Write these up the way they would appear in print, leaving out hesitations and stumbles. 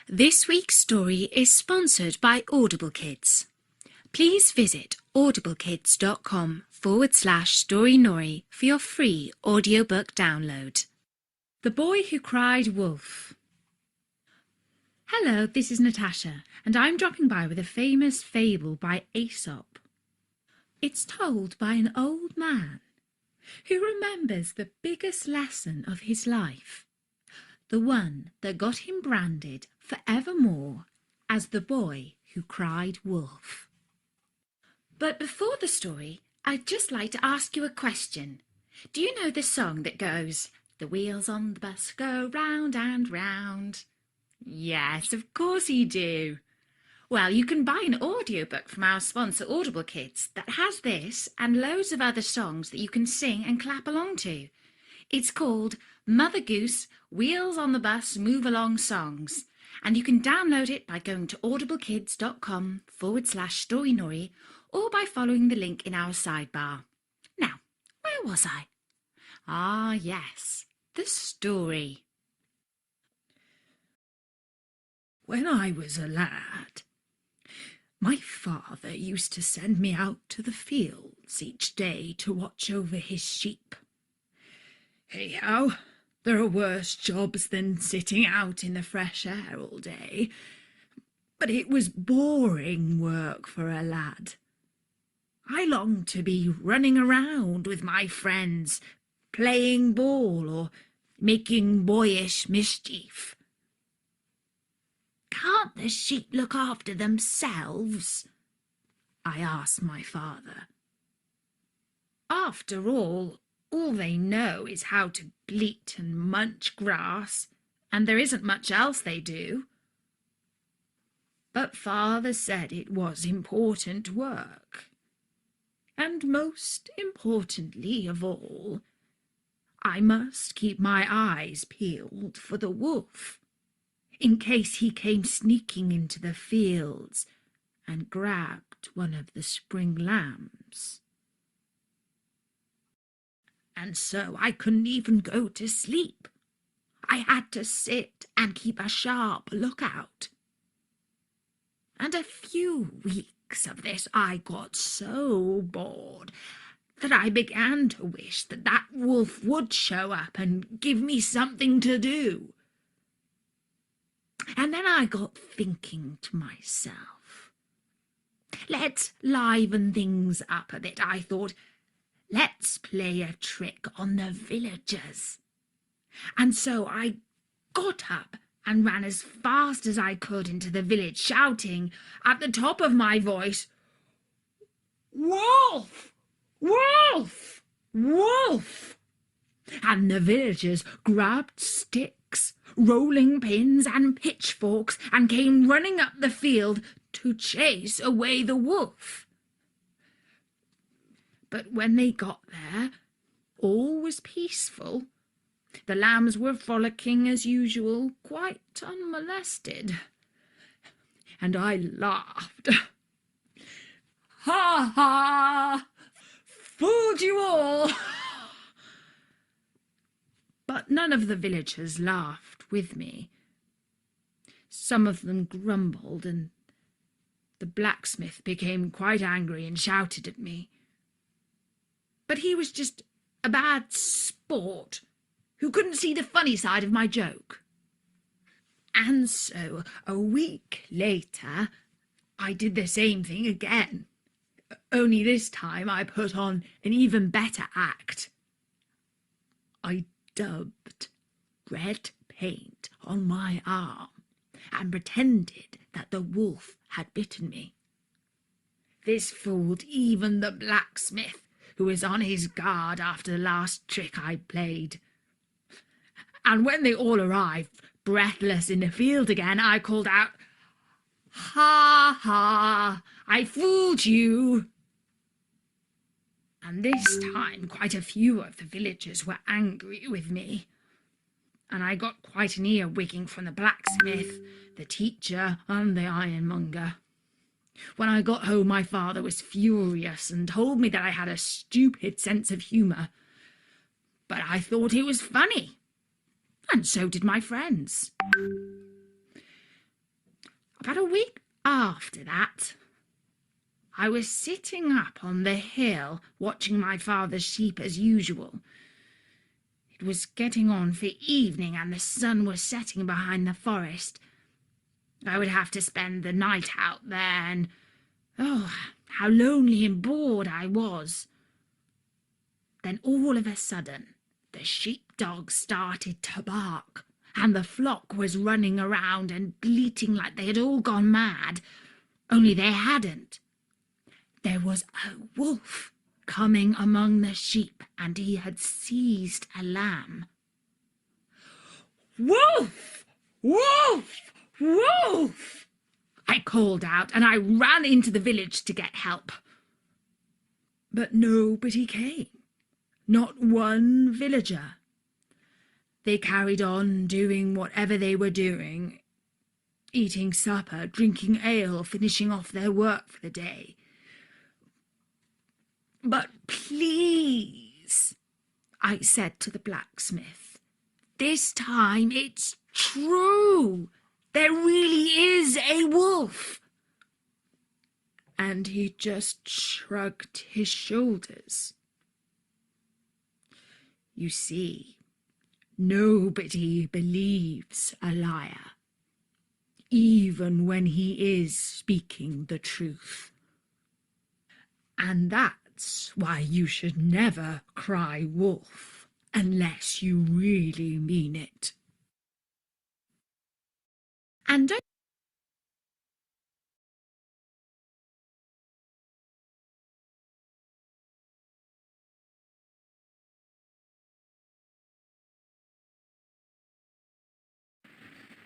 This week's story is sponsored by Audible Kids. Please visit audiblekids.com/storynori for your free audiobook download. The Boy Who Cried Wolf. Hello, this is Natasha, and I'm dropping by with a famous fable by Aesop. It's told by an old man who remembers the biggest lesson of his life, the one that got him branded forevermore as the boy who cried wolf. But before the story, I'd just like to ask you a question. Do you know the song that goes, "The wheels on the bus go round and round"? Yes, of course you do. Well, you can buy an audiobook from our sponsor Audible Kids that has this and loads of other songs that you can sing and clap along to. It's called Mother Goose Wheels on the Bus Move Along Songs, and you can download it by going to audiblekids.com/storynori or by following the link in our sidebar. Now, where was I? Ah, yes, the story. When I was a lad, my father used to send me out to the fields each day to watch over his sheep. Hey-how, there are worse jobs than sitting out in the fresh air all day, but it was boring work for a lad. I longed to be running around with my friends, playing ball or making boyish mischief. "Can't the sheep look after themselves?" I asked my father. "After all they know is how to bleat and munch grass, and there isn't much else they do." But father said it was important work. And most importantly of all, I must keep my eyes peeled for the wolf, in case he came sneaking into the fields and grabbed one of the spring lambs. And so I couldn't even go to sleep. I had to sit and keep a sharp lookout. And a few weeks of this I got so bored that I began to wish that wolf would show up and give me something to do. And then I got thinking to myself, let's liven things up a bit, I thought. Let's play a trick on the villagers. And so I got up and ran as fast as I could into the village, shouting at the top of my voice, "Wolf! Wolf! Wolf!" And the villagers grabbed sticks, rolling pins and pitchforks and came running up the field to chase away the wolf. But when they got there, all was peaceful. The lambs were frolicking as usual, quite unmolested. And I laughed. "Ha ha! Fooled you all!" But none of the villagers laughed with me. Some of them grumbled, and the blacksmith became quite angry and shouted at me. But he was just a bad sport who couldn't see the funny side of my joke. And so a week later I did the same thing again, only this time I put on an even better act. I dubbed red paint on my arm and pretended that the wolf had bitten me. This fooled even the blacksmith, who was on his guard after the last trick I played. And when they all arrived, breathless in the field again, I called out, "Ha ha! I fooled you!" And this time quite a few of the villagers were angry with me, and I got quite an ear-wigging from the blacksmith, the teacher, and the ironmonger. When I got home, my father was furious and told me that I had a stupid sense of humour. But I thought it was funny, and so did my friends. About a week after that, I was sitting up on the hill watching my father's sheep as usual. It was getting on for evening and the sun was setting behind the forest. I would have to spend the night out there, and oh, how lonely and bored I was. Then all of a sudden, the sheepdogs started to bark, and the flock was running around and bleating like they had all gone mad, only they hadn't. There was a wolf coming among the sheep, and he had seized a lamb. "Wolf! Wolf! Wolf!" I called out, and I ran into the village to get help. But nobody came. Not one villager. They carried on doing whatever they were doing, eating supper, drinking ale, finishing off their work for the day. "But please," I said to the blacksmith, "this time it's true. There really is a wolf." And he just shrugged his shoulders. You see, nobody believes a liar, even when he is speaking the truth. And that's why you should never cry wolf unless you really mean it. And don't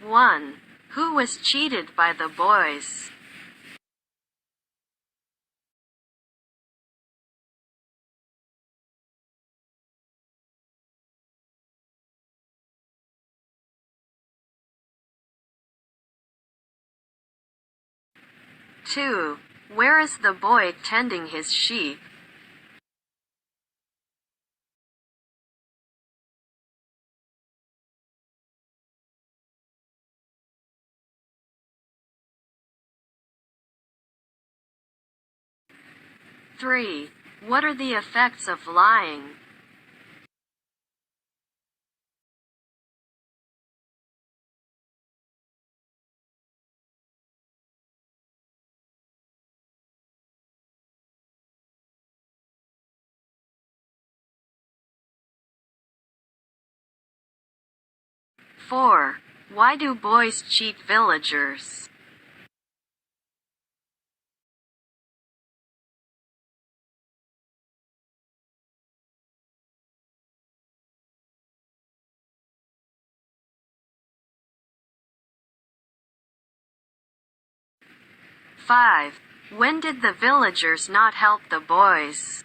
One. Who was cheated by the boys? Two. Where is the boy tending his sheep? Three. What are the effects of lying? Four. Why do boys cheat villagers? Five. When did the villagers not help the boys?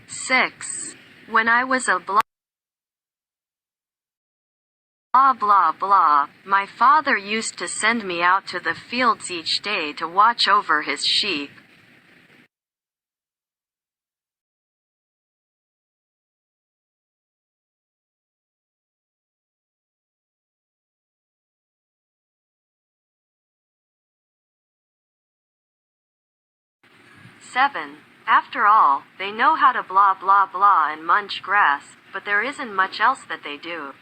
Six. When I was a blah blah blah, my father used to send me out to the fields each day to watch over his sheep. Seven. After all, they know how to blah blah blah and munch grass, but there isn't much else that they do.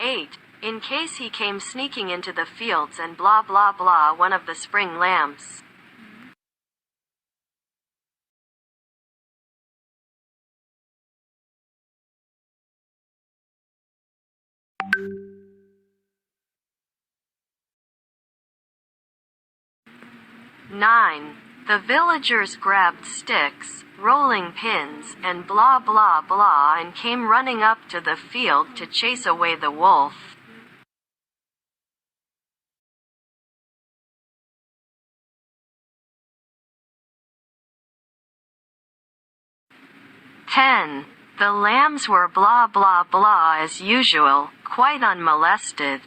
Eight. In case he came sneaking into the fields and blah blah blah one of the spring lambs. Nine. The villagers grabbed sticks, rolling pins, and blah blah blah and came running up to the field to chase away the wolf. 10. The lambs were blah blah blah as usual, quite unmolested.